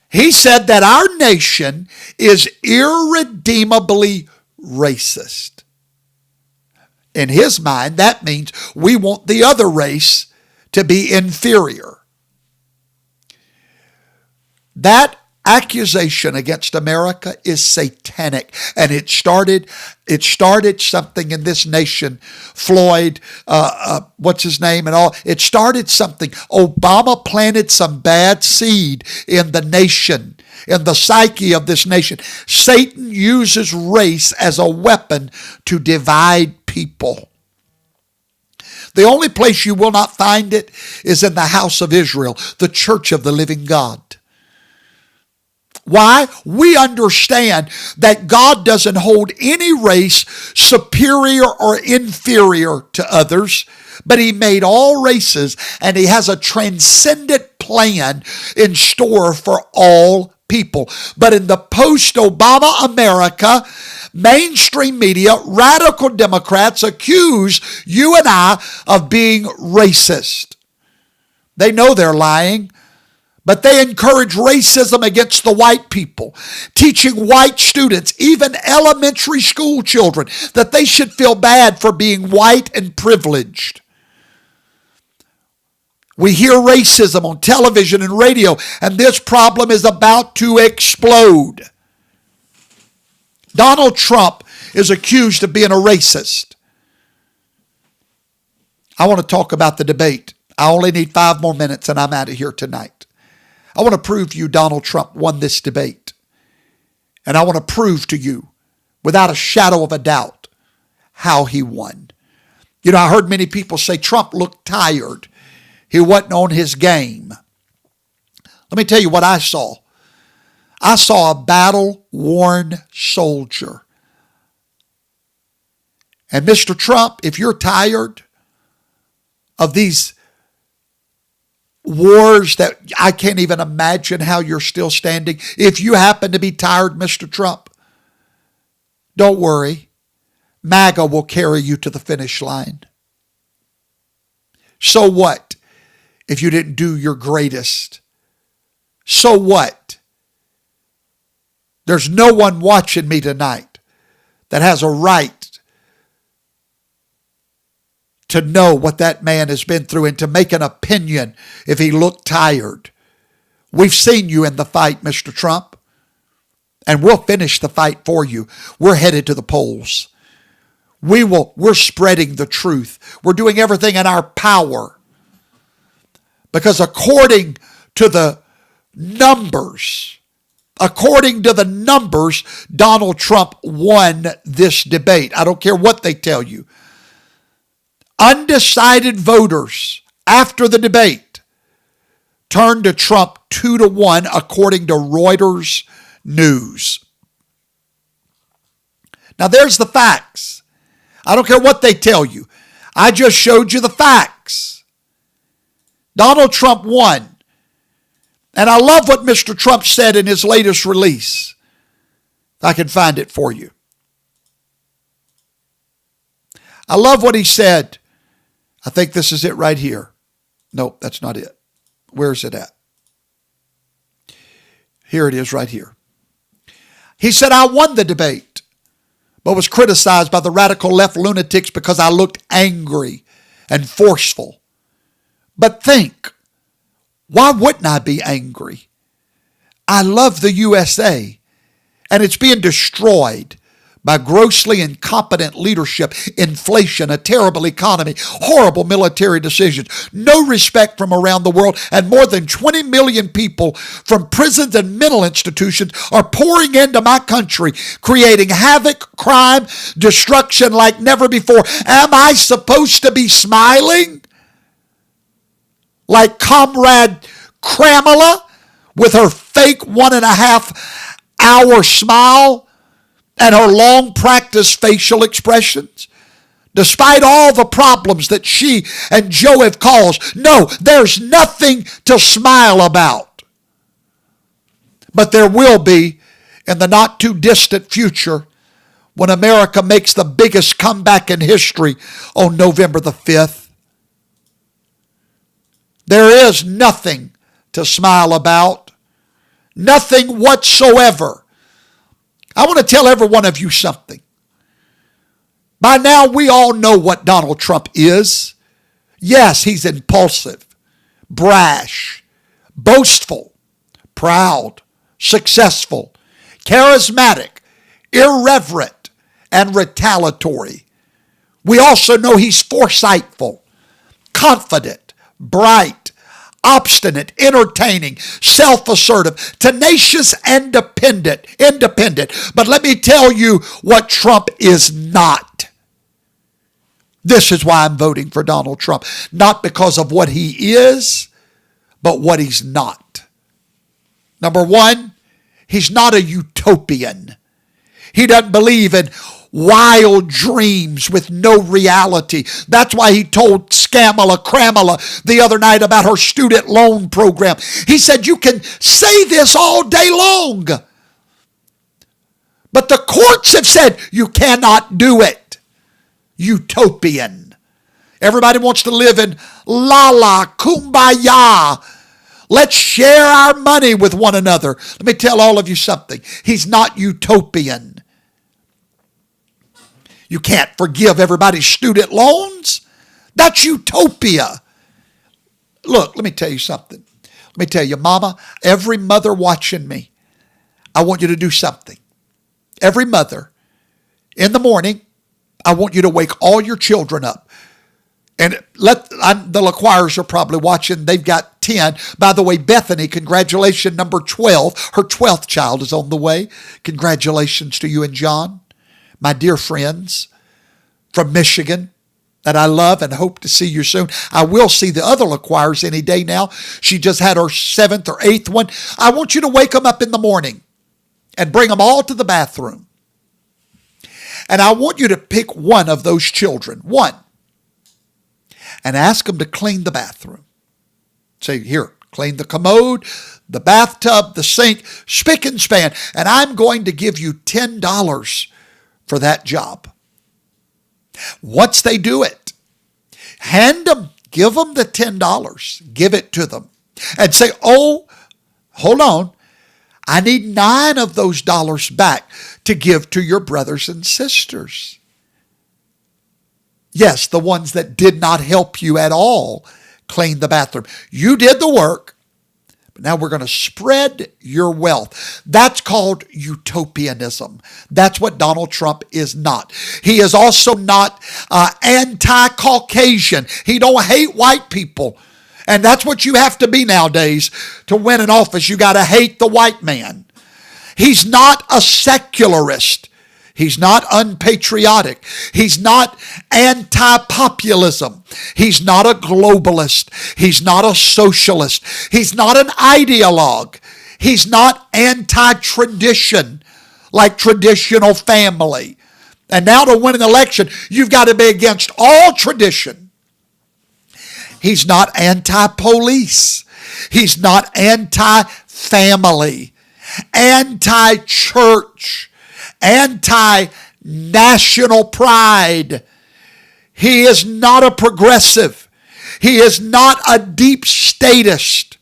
He said that our nation is irredeemably racist. In his mind, that means we want the other race to be inferior. That accusation against America is satanic, and it started something in this nation. Floyd, what's his name and all, it started something. Obama planted some bad seed in the nation, in the psyche of this nation. Satan uses race as a weapon to divide people. The only place you will not find it is in the house of Israel, the church of the living God. Why? We understand that God doesn't hold any race superior or inferior to others, but he made all races, and he has a transcendent plan in store for all people. But in the post-Obama America, mainstream media, radical Democrats accuse you and I of being racist. They know they're lying, but they encourage racism against the white people, teaching white students, even elementary school children, that they should feel bad for being white and privileged. We hear racism on television and radio, and this problem is about to explode. Donald Trump is accused of being a racist. I want to talk about the debate. I only need 5 more minutes and I'm out of here tonight. I want to prove to you Donald Trump won this debate. And I want to prove to you, without a shadow of a doubt, how he won. You know, I heard many people say Trump looked tired. He wasn't on his game. Let me tell you what I saw. I saw a battle-worn soldier. And Mr. Trump, if you're tired of these wars that I can't even imagine how you're still standing, if you happen to be tired, Mr. Trump, don't worry. MAGA will carry you to the finish line. So what if you didn't do your greatest? So what? There's no one watching me tonight that has a right to know what that man has been through and to make an opinion if he looked tired. We've seen you in the fight, Mr. Trump, and we'll finish the fight for you. We're headed to the polls. We're spreading the truth. We're doing everything in our power. Because according to the numbers, Donald Trump won this debate. I don't care what they tell you. Undecided voters after the debate turned to Trump 2-1 according to Reuters News. Now there's the facts. I don't care what they tell you. I just showed you the facts. Donald Trump won. And I love what Mr. Trump said in his latest release. If I can find it for you. I love what he said. I think this is it right here. Nope, that's not it. Where's it at? Here it is right here. He said, I won the debate, but was criticized by the radical left lunatics because I looked angry and forceful. But think, why wouldn't I be angry? I love the USA, and it's being destroyed by grossly incompetent leadership, inflation, a terrible economy, horrible military decisions, no respect from around the world, and more than 20 million people from prisons and mental institutions are pouring into my country, creating havoc, crime, destruction like never before. Am I supposed to be smiling? Like Comrade Kamala with her fake 1.5 hour smile and her long practiced facial expressions? Despite all the problems that she and Joe have caused, no, there's nothing to smile about. But there will be in the not too distant future when America makes the biggest comeback in history on November the 5th. There is nothing to smile about. Nothing whatsoever. I want to tell every one of you something. By now, we all know what Donald Trump is. Yes, he's impulsive, brash, boastful, proud, successful, charismatic, irreverent, and retaliatory. We also know he's foresightful, confident, bright, obstinate, entertaining, self-assertive, tenacious, and independent. But let me tell you what Trump is not. This is why I'm voting for Donald Trump. Not because of what he is, but what he's not. Number one, he's not a utopian. He doesn't believe in wild dreams with no reality. That's why he told Kamala the other night about her student loan program. He said, you can say this all day long, but the courts have said you cannot do it. Utopian. Everybody wants to live in la kumbaya. Let's share our money with one another. Let me tell all of you something. He's not utopian. You can't forgive everybody's student loans. That's utopia. Look, let me tell you something. Let me tell you, Mama, every mother watching me, I want you to do something. Every mother, in the morning, I want you to wake all your children up. And the LaQuires are probably watching. They've got 10. By the way, Bethany, congratulations, number 12. Her 12th child is on the way. Congratulations to you and John, my dear friends from Michigan that I love and hope to see you soon. I will see the other LaQuires any day now. She just had her 7th or 8th one. I want you to wake them up in the morning and bring them all to the bathroom. And I want you to pick one of those children, one, and ask them to clean the bathroom. Say, here, clean the commode, the bathtub, the sink, spick and span, and I'm going to give you $10 for that job. Once they do it, give them the $10, give it to them, and say, oh, hold on, I need 9 of those dollars back to give to your brothers and sisters. Yes, the ones that did not help you at all clean the bathroom. You did the work, but now we're going to spread your wealth. That's called utopianism. That's what Donald Trump is not. He is also not anti-Caucasian. He don't hate white people. And that's what you have to be nowadays to win an office. You got to hate the white man. He's not a secularist. He's not unpatriotic. He's not anti-populism. He's not a globalist. He's not a socialist. He's not an ideologue. He's not anti-tradition, like traditional family. And now to win an election, you've got to be against all tradition. He's not anti-police. He's not anti-family, anti-church, anti-national pride. He is not a progressive. He is not a deep statist.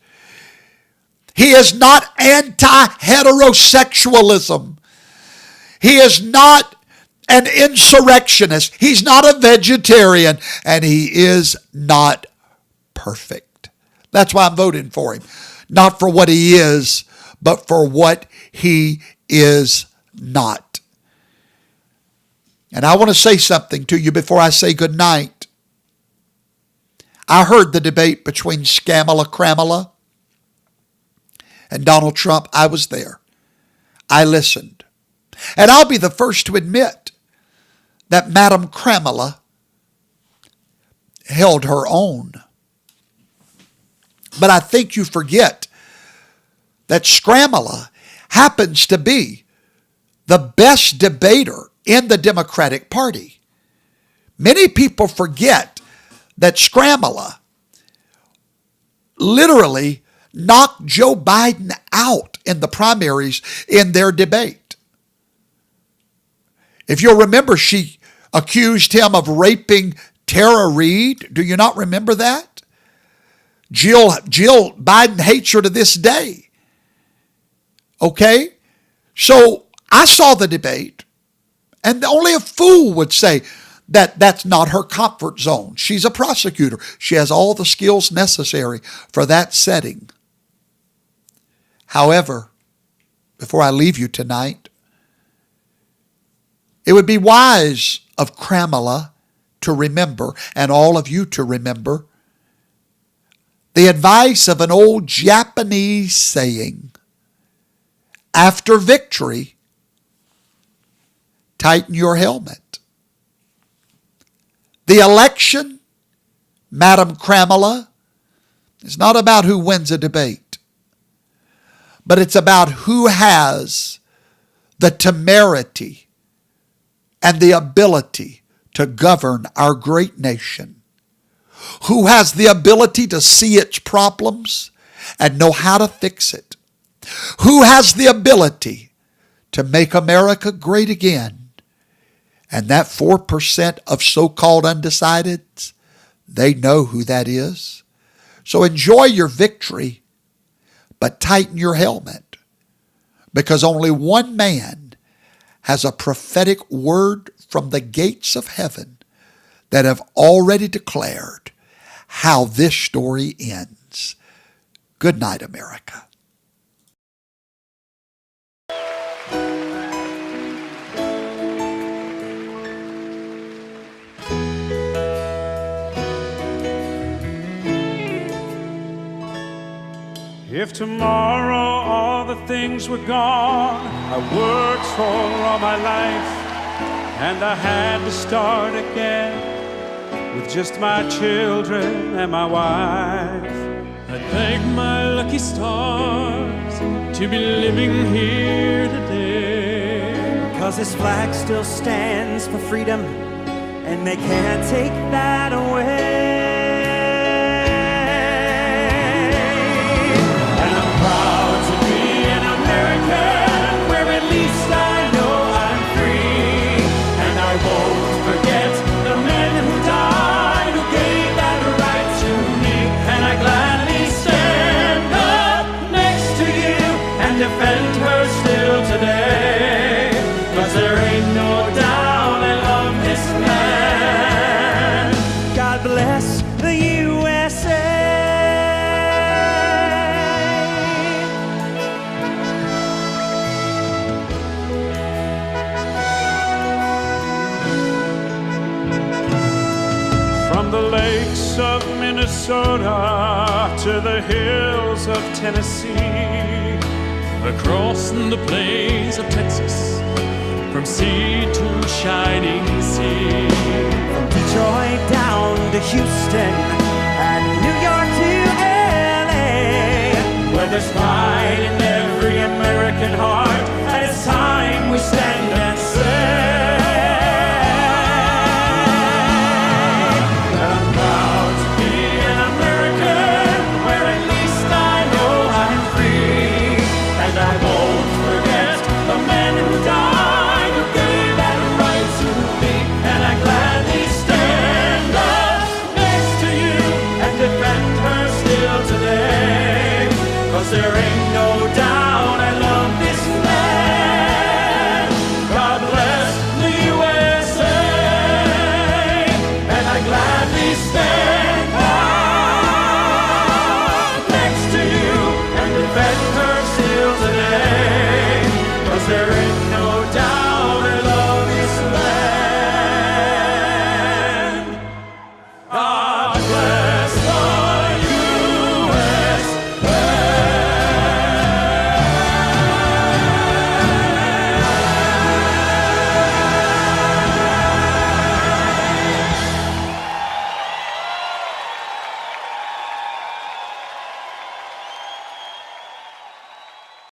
He is not anti-heterosexualism. He is not an insurrectionist. He's not a vegetarian. And he is not perfect. That's why I'm voting for him. Not for what he is, but for what he is not. And I want to say something to you before I say good night. I heard the debate between Kamala and Donald Trump. I was there. I listened. And I'll be the first to admit that Madam Kamala held her own. But I think you forget that Kamala happens to be the best debater in the Democratic Party. Many people forget that Kamala literally knocked Joe Biden out in the primaries in their debate. If you'll remember, she accused him of raping Tara Reid. Do you not remember that? Jill Biden hates her to this day. Okay? So I saw the debate, and only a fool would say that that's not her comfort zone. She's a prosecutor. She has all the skills necessary for that setting. However, before I leave you tonight, it would be wise of Kamala to remember, and all of you to remember, the advice of an old Japanese saying: after victory, tighten your helmet. The election, Madam Kamala, is not about who wins a debate, but it's about who has the temerity and the ability to govern our great nation. Who has the ability to see its problems and know how to fix it. Who has the ability to make America great again. And that 4% of so-called undecideds, They know who that is. So enjoy your victory, but tighten your helmet, because only one man has a prophetic word from the gates of heaven that have already declared how this story ends. Good night, America. If tomorrow all the things were gone I worked for all my life, and I had to start again with just my children and my wife, I'd thank my lucky stars to be living here today. 'Cause this flag still stands for freedom, and they can't take that away. And I'm proud to be an American, where at least I know I'm free. And I won't forget the men who died, who gave that right to me. And I gladly stand up next to you and defend her still today. 'Cause there ain't no doubt I love this land. God bless the USA. From the lakes of Minnesota to the hills of Tennessee, across the plains of Texas, from sea to shining sea. From Detroit down to Houston and New York to LA, Where there's pride in every American heart.